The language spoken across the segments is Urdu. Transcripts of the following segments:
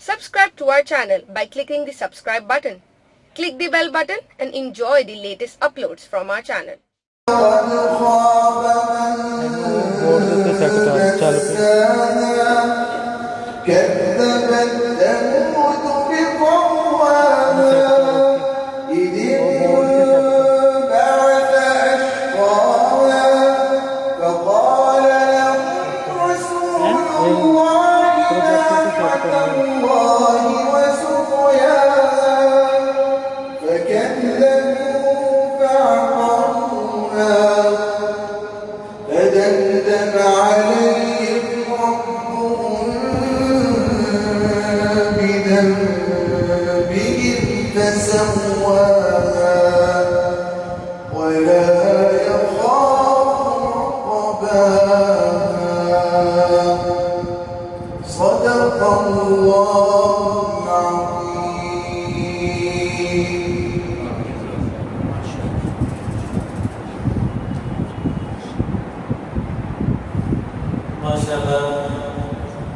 Subscribe to our channel by clicking the subscribe button. Click the bell button and enjoy the latest uploads from our channel. فدمدم عليهم ربهم بذنبهم فسواها ولا يخاف عقباها صدق الله العظيم. ماشاءاللہ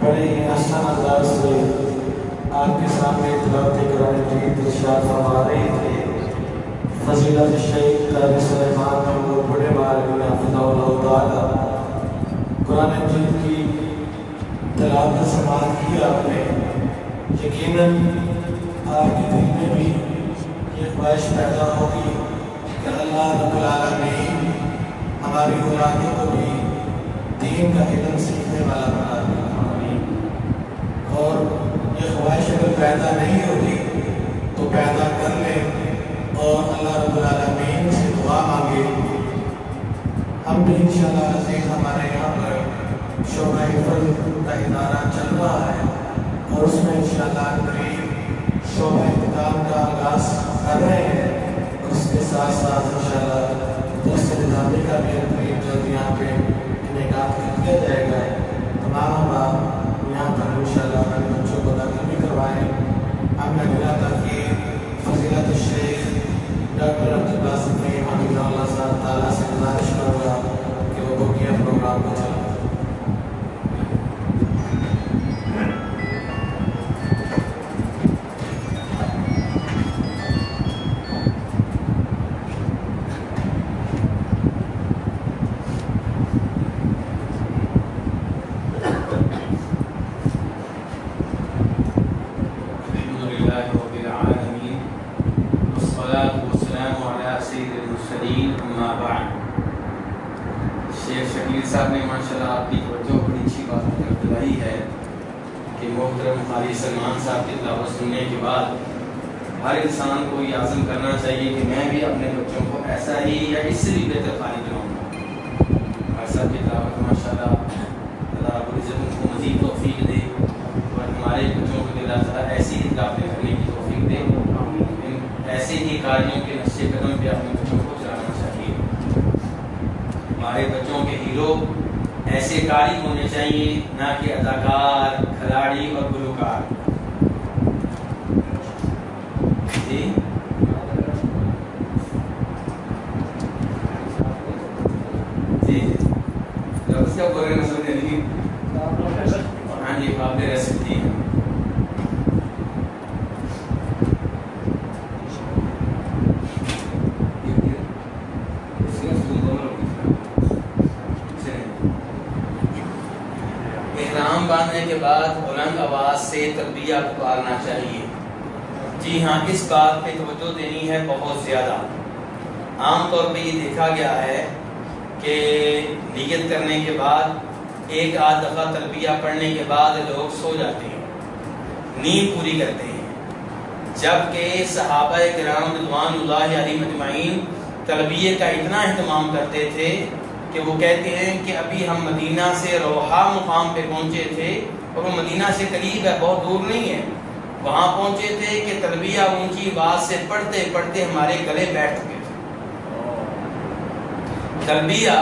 بڑے ہی آسان انداز سے آپ کے سامنے تلاوت قرآن مجید ارشاد فرما رہے تھے فضیلت الشیخ قاری سلیمان محمود بڑے مولوی حفظہ اللہ تعالی. قرآن مجید کی تلاوت سماعت کی آپ نے. یقیناً آپ کے دل میں بھی یہ خواہش پیدا ہوگی کہ اللہ رب العالمین ہماری اولادوں کو بھی دین کا علم سیکھنے والا بنا دے. اور یہ خواہش اگر پیدا نہیں ہوتی تو پیدا کر لیں اور اللہ رب العالمین سے دعا مانگے. ہم بھی انشاءاللہ عزیز ہمارے یہاں پر شعبہ حفظ کا ادارہ چل رہا ہے اور اس میں انشاءاللہ قریب شعبہ احتکام کا آغاز کر رہے ہیں اور اس کے ساتھ ساتھ انشاءاللہ درس نظامی کا بھی قریب جلد یہاں پہ انعقاد کر دیا جائے گا. تمام آپ یہاں پر انشاءاللہ اپنے بچوں کو داخل بھی کروائیں. اب میں دعا تھا کہ فضیلت الشیخ ڈاکٹر عبدالباسط نعیم حفظہ اللہ صاحب تعالیٰ سے گزارش کروں گا کہ وہ بکیہ پروگرام کو چلائیں. شیخ شکیل صاحب نے ماشاءاللہ آپ کی توجہ بڑی اچھی بات دلائی ہے کہ محترم قاری سلمان صاحب کی تلاوت سننے کے بعد ہر انسان کو یہ عزم کرنا چاہیے کہ میں بھی اپنے بچوں کو ایسا ہی یا اس سے بھی بہتر قاری بناؤں گا. قاری صاحب کی تلاوت ماشاءاللہ اللہ رب العزت ان کو مزید توفیق دے اور ہمارے بچوں کو اللہ تعالیٰ ایسی ہی تلاوتیں کرنے کی توفیق دے. ایسے ہی قاریوں کے نقش قدم پہ اپنے بچوں کو چلانا چاہیے. ہمارے بچوں کے ہیرو ایسے قاری ہونے چاہیے نہ کہ اداکار کھلاڑی اور گلوکار. جی جی اس کا بولے نہ سمجھے نہیں. ہاں جی قابل رہ سکتی ہیں. احرام باندھنے کے بعد بلند آواز سے تلبیہ پکارنا چاہیے. جی ہاں اس بات پہ توجہ دینی ہے بہت زیادہ. عام طور پہ یہ دیکھا گیا ہے کہ نیت کرنے کے بعد ایک آدھ دفعہ تلبیہ پڑھنے کے بعد لوگ سو جاتے ہیں, نیند پوری کرتے ہیں, جبکہ صحابہ کرام رضوان اللہ علیہم اجمعین تلبیہ کا اتنا اہتمام کرتے تھے کہ وہ کہتے ہیں کہ ابھی ہم مدینہ سے روحا مقام پہ پہنچے تھے اور وہ مدینہ سے قریب ہے, بہت دور نہیں ہے. وہاں پہنچے تھے کہ تلبیہ اونچی آواز سے پڑھتے پڑھتے ہمارے گلے بیٹھ چکے تھے. تلبیہ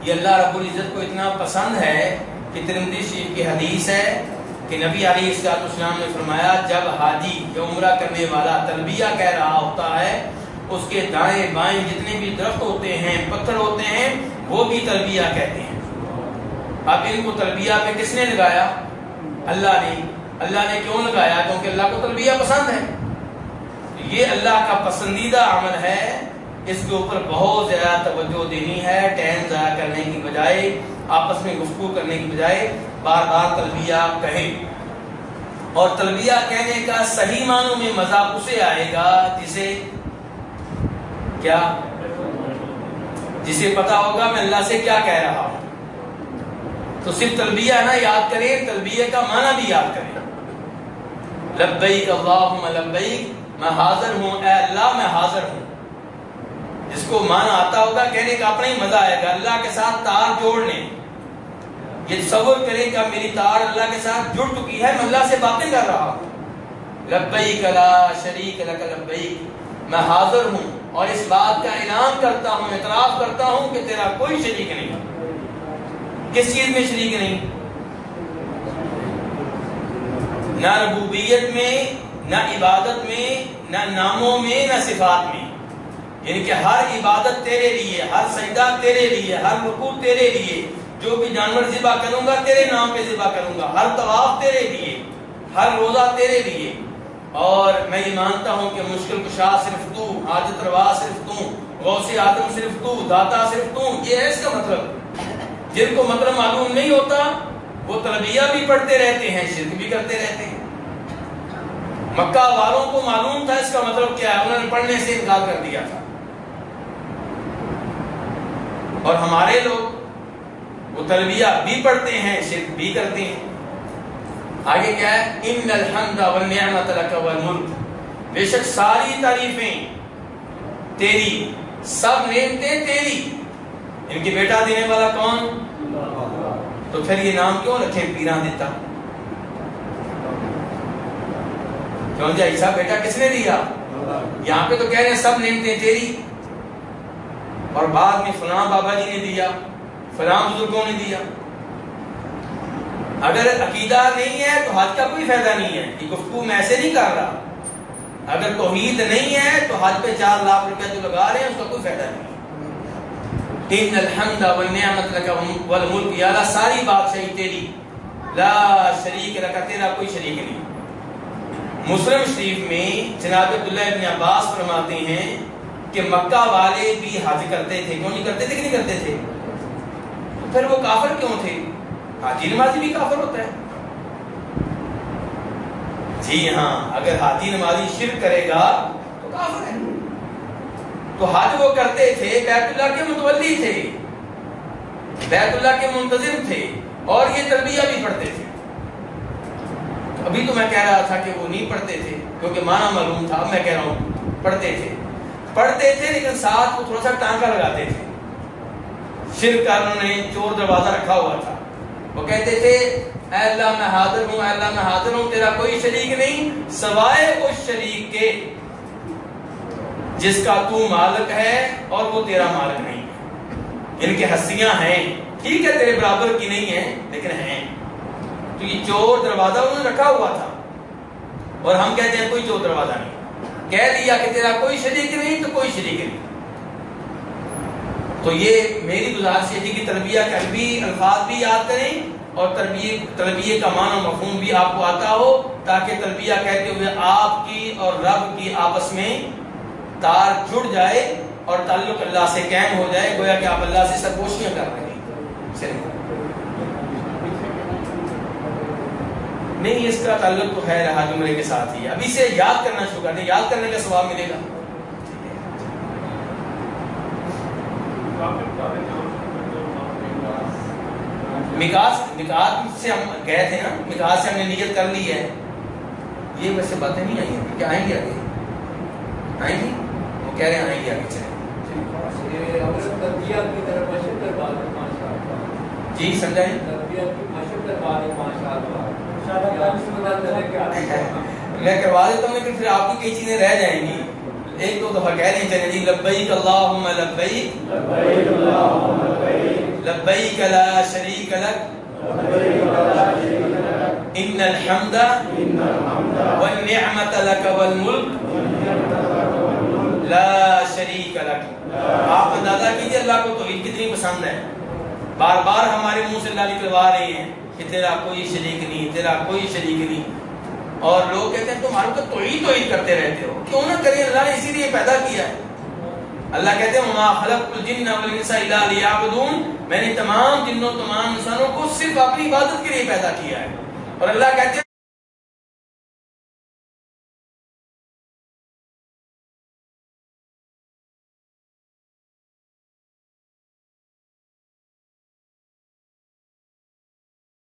یہ اللہ رب العزت کو اتنا پسند ہے کہ ترمذی شریف کی حدیث ہے کہ نبی علیہ السلام نے فرمایا جب حاجی یا عمرہ کرنے والا تلبیہ کہہ رہا ہوتا ہے اس کے دائیں بائیں جتنے بھی درخت ہوتے ہیں پتھر ہوتے ہیں وہ بھی تلبیہ کہتے ہیں. اب ان کو تلبیہ پہ کس نے لگایا؟ اللہ نے. اللہ نے کیوں لگایا؟ کیونکہ اللہ کو تلبیہ پسند ہے. یہ اللہ کا پسندیدہ عمل ہے، اس کے اوپر بہت زیادہ توجہ دینی ہے. ٹائم ضائع کرنے کی بجائے، آپس میں گفتگو کرنے کی بجائے بار بار تلبیہ کہیں. اور تلبیہ کہنے کا صحیح معنوں میں مزہ اسے آئے گا جسے پتا ہوگا میں اللہ سے کیا کہہ رہا ہوں. تو صرف تلبیہ نہ یاد کریں، تلبیہ کا معنی بھی یاد کریں. لبیک اللہم لبیک، میں حاضر ہوں اے اللہ، میں حاضر ہوں. جس کو معنی آتا ہوگا کہنے کا اپنا ہی مزہ آئے گا. اللہ کے ساتھ تار جوڑنے، یہ تصور کریں کہ میری تار اللہ کے ساتھ جڑ چکی ہے، میں اللہ سے باتیں کر رہا ہوں. لبیک لا شریک لک لبیک، میں حاضر ہوں اور اس بات کا اعلان کرتا ہوں، اعتراف کرتا ہوں کہ تیرا کوئی شریک نہیں. کس چیز میں شریک نہیں؟ نہ ربوبیت میں، نہ عبادت میں، نہ ناموں میں، نہ صفات میں. یعنی کہ ہر عبادت تیرے لیے، ہر سجدہ تیرے لیے، ہر رکوع تیرے لیے، جو بھی جانور ذبح کروں گا تیرے نام پہ ذبح کروں گا، ہر طواف تیرے لیے، ہر روزہ تیرے لیے. اور میں یہ مانتا ہوں کہ مشکل کشا صرف تو، حاجت روا صرف تو، غوث اعظم صرف تو، داتا صرف تو. یہ ہے اس کا مطلب. جن کو مطلب معلوم نہیں ہوتا وہ تلبیہ بھی پڑھتے رہتے ہیں، شرک بھی کرتے رہتے ہیں. مکہ والوں کو معلوم تھا اس کا مطلب کیا ہے، انہوں نے پڑھنے سے انکار کر دیا تھا. اور ہمارے لوگ وہ تلبیہ بھی پڑھتے ہیں، شرک بھی کرتے ہیں. آگے کیا ہے؟ ان الحمد والنعمت لک والملک، بے شک ساری تعریفیں تیری، سب نعمتیں تیری. ان کی بیٹا دینے والا کون؟ تو پھر یہ نام کیوں رکھے پیراں دیتا؟ کیوں جی عیسیٰ بیٹا کس نے دیا؟ یہاں پہ تو کہہ رہے ہیں سب نعمتیں تیری، اور بعد میں فلاں بابا جی نے دیا، فلاں بزرگوں نے دیا. اگر عقیدہ نہیں ہے تو حج کا کوئی فائدہ نہیں ہے. یہ گفتگو میں ایسے نہیں کر رہا. اگر توحید نہیں ہے تو حج پہ 4 لاکھ روپے جو لگا رہے ہیں اس کا کوئی فائدہ نہیں. ان الحمد والنعمت لک والملک، یا اللہ ساری بادشاہی تیری، لا شریک لک، تیرا کوئی شریک نہیں. مسلم شریف میں جناب عبداللہ ابن عباس فرماتے ہیں کہ مکہ والے بھی حج کرتے تھے. کیوں نہیں کرتے تھے کہ نہیں کرتے تھے؟ پھر وہ کافر کیوں تھے؟ حاجی نمازی بھی کافر ہوتا ہے. جی ہاں، اگر حاجی نمازی شرک کرے گا تو کافر ہے. تو حج وہ کرتے تھے، بیت اللہ کے متولی تھے، بیت اللہ کے منتظم تھے، اور یہ تلبیہ بھی پڑھتے تھے. ابھی تو میں کہہ رہا تھا کہ وہ نہیں پڑھتے تھے کیونکہ معنی معلوم تھا. اب میں کہہ رہا ہوں پڑھتے تھے لیکن ساتھ وہ تھوڑا سا ٹانکا لگاتے تھے. شرک کا انہوں نے چور دروازہ رکھا ہوا تھا. وہ کہتے تھے اے اللہ میں حاضر ہوں، اے اللہ میں حاضر ہوں، تیرا کوئی شریک نہیں سوائے اس شریک کے جس کا تو مالک ہے اور وہ تیرا مالک نہیں ہے. ان کے ہستیاں ہیں، ٹھیک ہے تیرے برابر کی نہیں ہیں لیکن ہیں. تو یہ چور دروازہ انہوں نے رکھا ہوا تھا، اور ہم کہتے ہیں کوئی چور دروازہ نہیں. کہہ دیا کہ تیرا کوئی شریک نہیں تو کوئی شریک نہیں. تو یہ میری گزارش ہے کہ تلبیہ کے عربی الفاظ بھی یاد کریں اور تلبیہ کا معنی و مفہوم بھی آپ کو آتا ہو، تاکہ تلبیہ کہتے ہوئے آپ کی اور رب کی آپس میں تار جڑ جائے اور تعلق اللہ سے قائم ہو جائے، گویا کہ آپ اللہ سے سرگوشیاں کر رہے ہیں. نہیں، اس کا تعلق تو ہے رہا جملے کے ساتھ ہی. ابھی سے یاد کرنا شروع کر دیں، یاد کرنے کا ثواب ملے گا. مقات سے ہم گئے تھے نا، مقات سے ہم نے نیت کر لی ہے. یہ ویسے باتیں نہیں آئی ہیں، کیا آئیں گے آگے؟ آئیں گی؟ وہ کہہ رہے ہیں آئیں گے آگے. چلیں جی سمجھائیں. میں کروا دیتا ہوں لیکن پھر آپ کی کئی چیزیں رہ جائیں گی. ایک دو دفعہ کہہ رہے ہیں چلیں جی. لبیک اللہم لبیک، لبیک لا شریک لک، ان الحمد والنعمت لک والملک لا شریک لک. آپ اندازہ کیجئے اللہ کو توحید کتنی پسند ہے. بار بار ہمارے منہ سے اللہ نکلوا رہے ہیں کہ تیرا کوئی شریک نہیں، تیرا کوئی شریک نہیں. اور لوگ کہتے ہیں تمہارے کو توحید کرتے رہتے ہو. کیوں نہ کریں, اللہ نے اسی لیے پیدا کیا ہے. اللہ کہتے ہیں وما خلقت الجن والانس الا لیعبدون, میں نے تمام جنوں تمام انسانوں کو صرف اپنی عبادت کے لیے پیدا کیا ہے. اور اللہ کہتے ہیں